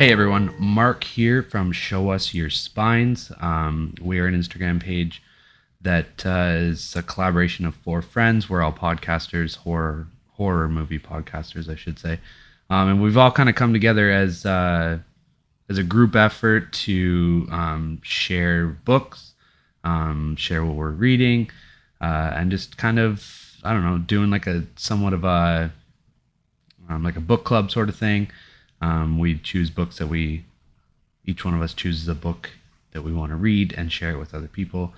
Hey everyone, Marc here from Show Us Your Spines. We are an Instagram page that is a collaboration of four friends. We're all podcasters, horror movie podcasters, I should say, and we've all kind of come together as a group effort to share books, share what we're reading, and just kind of doing like a somewhat of a like a book club sort of thing. We choose books that each one of us chooses a book that we want to read and share it with other people.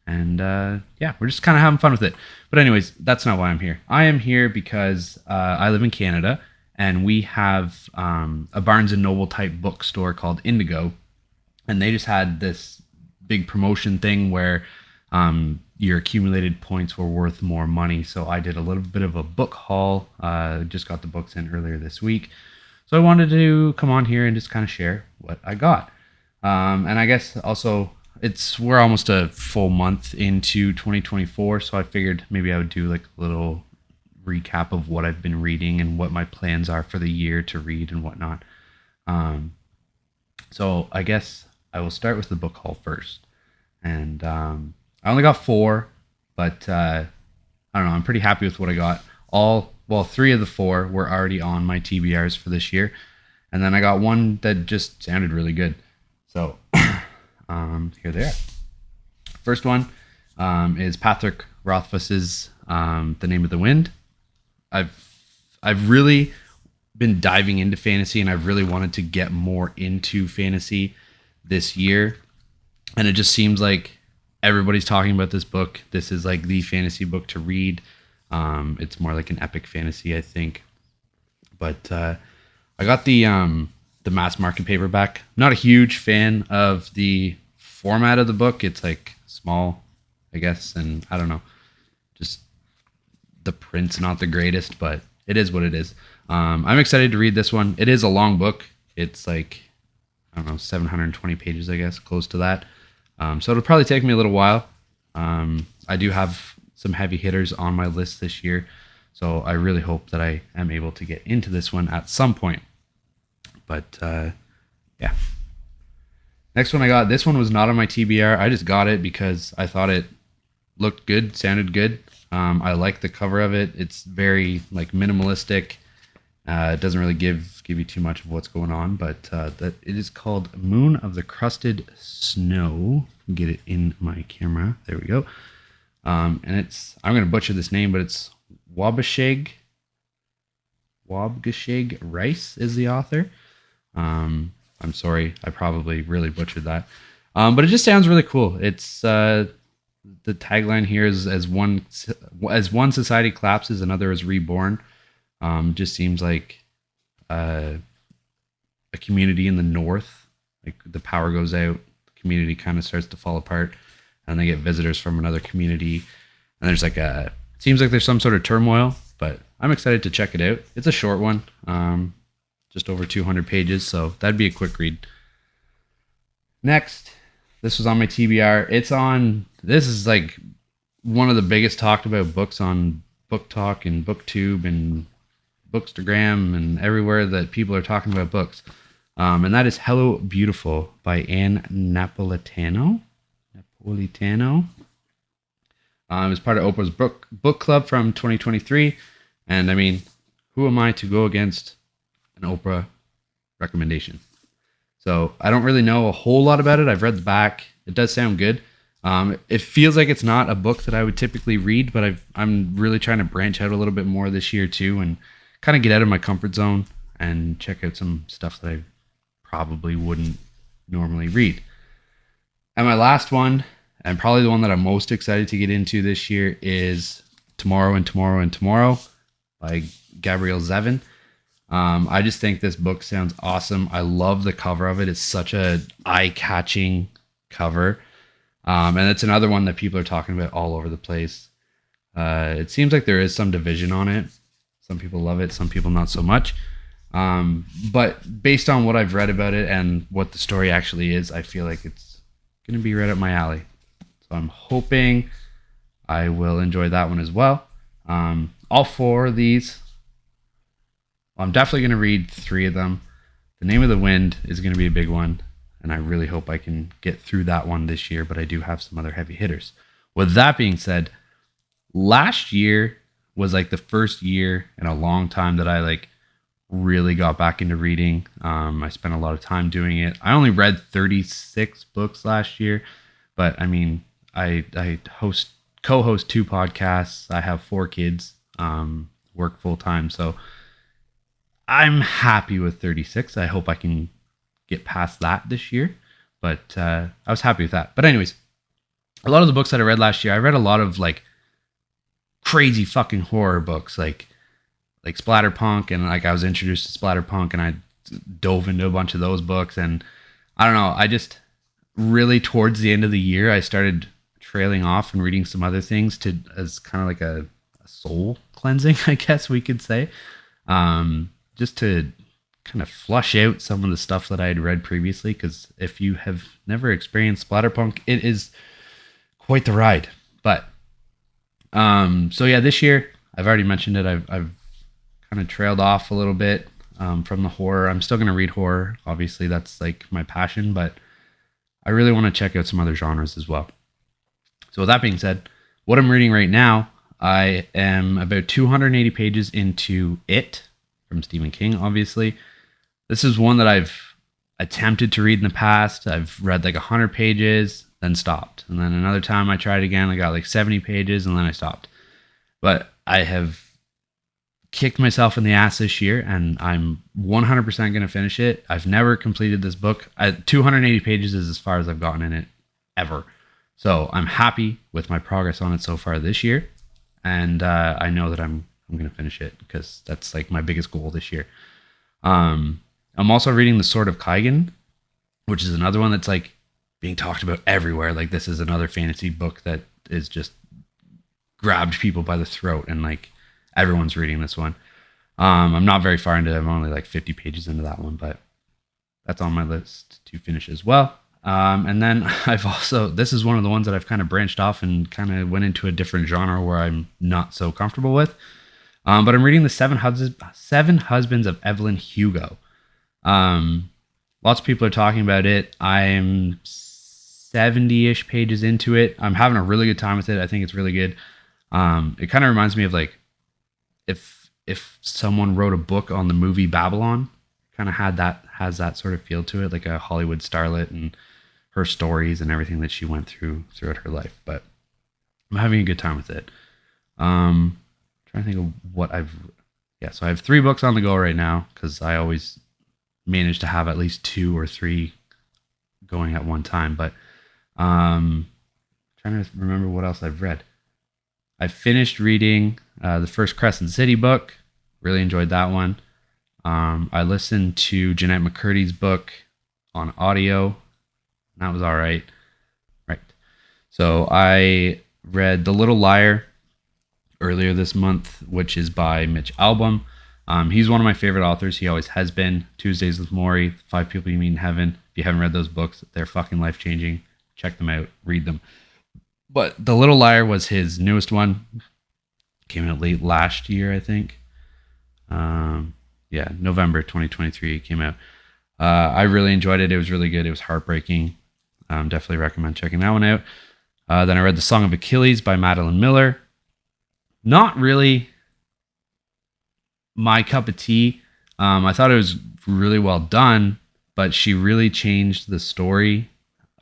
And we're just kind of having fun with it. But anyways, that's not why I'm here. I am here because I live in Canada and we have a Barnes & Noble type bookstore called Indigo. And they just had this big promotion thing where your accumulated points were worth more money. So I did a little bit of a book haul. Just got the books in earlier this week. So I wanted to come on here and just kind of share what I got. And I guess also we're almost a full month into 2024. So I figured maybe I would do like a little recap of what I've been reading and what my plans are for the year to read and whatnot. So I guess I will start with the book haul first. And I only got 4, but I don't know. I'm pretty happy with what I got. Three of the 4 were already on my TBRs for this year. And then I got one that just sounded really good. So here they are. First one is Patrick Rothfuss's The Name of the Wind. I've really been diving into fantasy, and I've really wanted to get more into fantasy this year. And it just seems like everybody's talking about this book. This is like the fantasy book to read. It's more like an epic fantasy, I think. But I got the mass market paperback. Not a huge fan of the format of the book. It's like small, I guess, and I don't know. Just the print's not the greatest, but it is what it is. I'm excited to read this one. It is a long book. It's like, I don't know, 720 pages, I guess, close to that. So it'll probably take me a little while. I do have some heavy hitters on my list this year, so I really hope that I am able to get into this one at some point. But yeah. Next one I got, this one was not on my TBR. I just got it because I thought it looked good, sounded good. I like the cover of it. It's very like minimalistic. It doesn't really give you too much of what's going on, but that it is called Moon of the Crusted Snow. Get it in my camera. There we go. And I'm going to butcher this name, but it's Wabashig Rice is the author. I'm sorry, I probably really butchered that. But it just sounds really cool. It's the tagline here is as one society collapses, another is reborn. Just seems like a community in the north. Like the power goes out, the community kind of starts to fall apart, and they get visitors from another community. And there's seems like there's some sort of turmoil, but I'm excited to check it out. It's a short one, just over 200 pages, so that'd be a quick read. Next, this was on my TBR. This is like one of the biggest talked about books on Book Talk and BookTube and Bookstagram and everywhere that people are talking about books. And that is Hello Beautiful by Anne Napolitano. It's part of Oprah's book club from 2023. And I mean, who am I to go against an Oprah recommendation? So I don't really know a whole lot about it. I've read the back. It does sound good. It feels like it's not a book that I would typically read, but I'm really trying to branch out a little bit more this year too, and kind of get out of my comfort zone and check out some stuff that I probably wouldn't normally read. And my last one, and probably the one that I'm most excited to get into this year, is Tomorrow and Tomorrow and Tomorrow by Gabrielle Zevin. I just think this book sounds awesome. I love the cover of it. It's such a eye-catching cover. And it's another one that people are talking about all over the place. It seems like there is some division on it. Some people love it, some people not so much. But based on what I've read about it and what the story actually is, I feel like it's going to be right up my alley. So I'm hoping I will enjoy that one as well. All 4 of these, I'm definitely going to read 3 of them. The Name of the Wind is going to be a big one, and I really hope I can get through that one this year, but I do have some other heavy hitters. With that being said, last year was like the first year in a long time that I like really got back into reading. I spent a lot of time doing it. I only read 36 books last year, but I mean, I co-host 2 podcasts. I have 4 kids, work full time, so I'm happy with 36. I hope I can get past that this year, but I was happy with that. But anyways, a lot of the books that I read last year, I read a lot of like crazy fucking horror books, like splatterpunk, and like I was introduced to splatterpunk, and I dove into a bunch of those books, and I don't know, I just really towards the end of the year I started trailing off and reading some other things to as kind of like a soul cleansing, I guess we could say, just to kind of flush out some of the stuff that I had read previously, because if you have never experienced splatterpunk, it is quite the ride. But so yeah, this year I've already mentioned it, I've kind of trailed off a little bit from the horror. I'm still going to read horror, obviously that's like my passion, but I really want to check out some other genres as well. So with that being said, what I'm reading right now, I am about 280 pages into It from Stephen King, obviously. This is one that I've attempted to read in the past. I've read like 100 pages, then stopped. And then another time I tried again, I got like 70 pages, and then I stopped. But I have kicked myself in the ass this year, and I'm 100% going to finish it. I've never completed this book. 280 pages is as far as I've gotten in it ever. So I'm happy with my progress on it so far this year. And I know that I'm going to finish it because that's like my biggest goal this year. I'm also reading The Sword of Kaigen, which is another one that's like being talked about everywhere. Like this is another fantasy book that is just grabbed people by the throat, and like everyone's reading this one. I'm not very far into it. I'm only like 50 pages into that one, but that's on my list to finish as well. And then this is one of the ones that I've kind of branched off and kind of went into a different genre where I'm not so comfortable with. But I'm reading The Seven Husbands of Evelyn Hugo. Lots of people are talking about it. I'm 70-ish pages into it. I'm having a really good time with it. I think it's really good. It kind of reminds me of like if someone wrote a book on the movie Babylon, kind of has that sort of feel to it, like a Hollywood starlet and her stories and everything that she went throughout her life. But I'm having a good time with it. Trying to think of what so I have 3 books on the go right now, because I always manage to have at least 2 or 3 going at one time. But trying to remember what else I've read. I finished reading the first Crescent City book. Really enjoyed that one. I listened to Jeanette McCurdy's book on audio. That was all right. Right. So I read The Little Liar earlier this month, which is by Mitch Albom. He's one of my favorite authors. He always has been. Tuesdays with Maury, 5 People You Meet in Heaven. If you haven't read those books, they're fucking life-changing. Check them out. Read them. But The Little Liar was his newest one. Came out late last year, I think. November 2023 it came out. I really enjoyed it. It was really good. It was heartbreaking. Definitely recommend checking that one out. Then I read The Song of Achilles by Madeline Miller. Not really my cup of tea. I thought it was really well done, but she really changed the story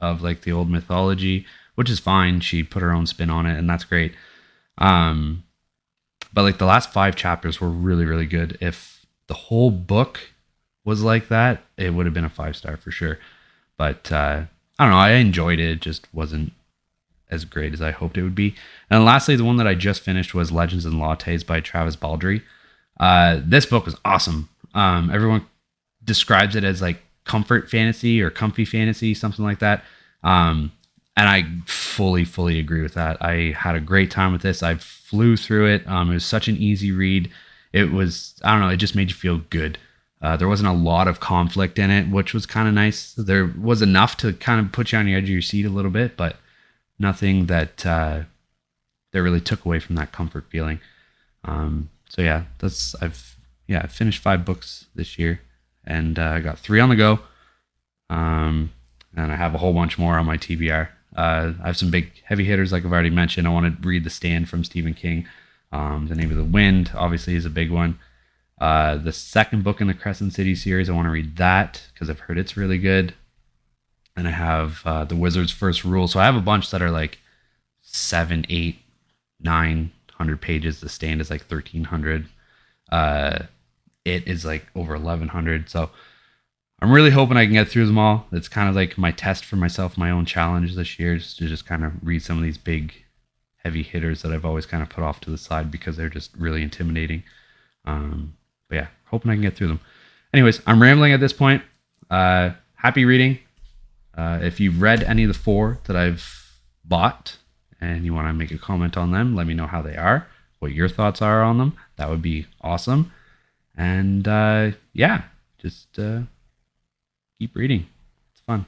of like the old mythology, which is fine. She put her own spin on it, and that's great. But like the last 5 chapters were really, really good. If the whole book was like that, it would have been a 5-star for sure. But I don't know. I enjoyed it. It just wasn't as great as I hoped it would be. And lastly, the one that I just finished was Legends and Lattes by Travis Baldree. This book was awesome. Everyone describes it as like comfort fantasy or comfy fantasy, something like that. And I fully agree with that. I had a great time with this. I flew through it. It was such an easy read. It was, I don't know, it just made you feel good. There wasn't a lot of conflict in it, which was kind of nice. There was enough to kind of put you on the edge of your seat a little bit, but nothing that really took away from that comfort feeling. So yeah, I've finished 5 books this year, and I got 3 on the go. And I have a whole bunch more on my TBR. I have some big heavy hitters, like I've already mentioned. I want to read The Stand from Stephen King. The Name of the Wind, obviously, is a big one. The second book in the Crescent City series, I want to read that because I've heard it's really good. And I have The Wizard's First Rule. So I have a bunch that are like 7, 8, 900 pages. The Stand is like 1,300. It is like over 1,100. So I'm really hoping I can get through them all. It's kind of like my test for myself, my own challenge this year, is to just kind of read some of these big, heavy hitters that I've always kind of put off to the side because they're just really intimidating. But yeah, hoping I can get through them. Anyways, I'm rambling at this point. Happy reading. If you've read any of the 4 that I've bought and you want to make a comment on them, let me know how they are, what your thoughts are on them. That would be awesome. And yeah, just keep reading. It's fun.